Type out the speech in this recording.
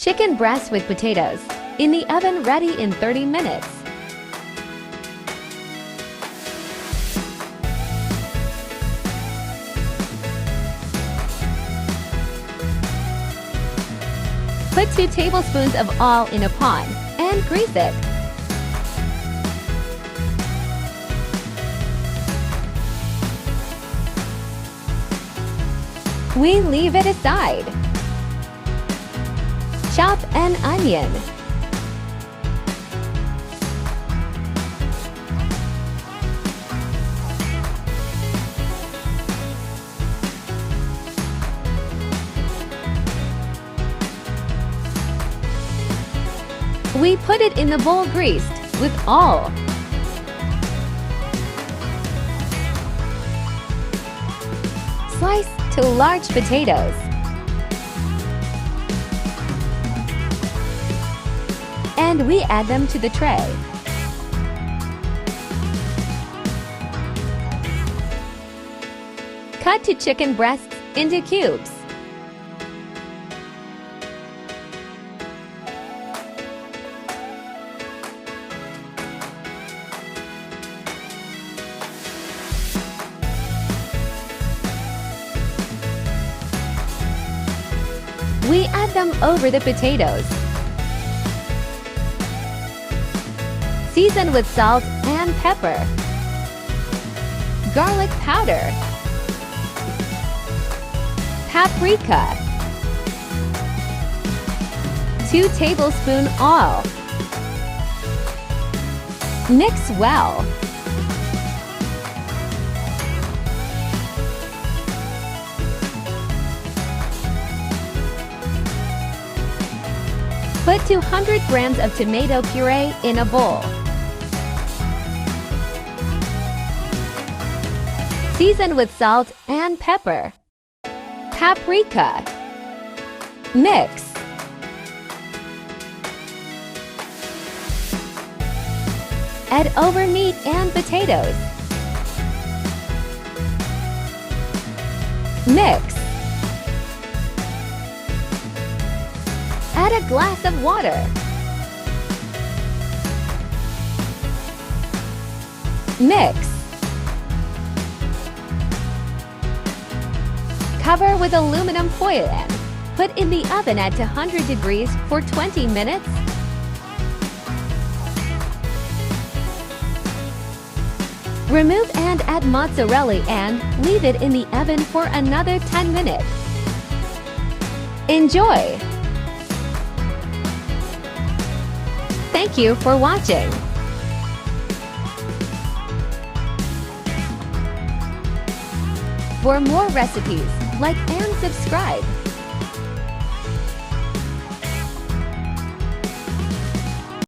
Chicken breast with potatoes. In the oven, ready in 30 minutes. Put 2 tablespoons of oil in a pan and grease it. We leave it aside. Chop an onion. We put it in the bowl greased with oil. Slice to large potatoes. And we add them to the tray. Cut to chicken breasts into cubes. We add them over the potatoes. Season with salt and pepper. Garlic powder. Paprika. 2 tablespoons oil. Mix well. Put 200 grams of tomato puree in a bowl. Season with salt and pepper. Paprika. Mix. Add over meat and potatoes. Mix. Add a glass of water. Mix. Cover with aluminum foil and put in the oven at 100 degrees for 20 minutes. Remove and add mozzarella and leave it in the oven for another 10 minutes. Enjoy! Thank you for watching. For more recipes, like and subscribe.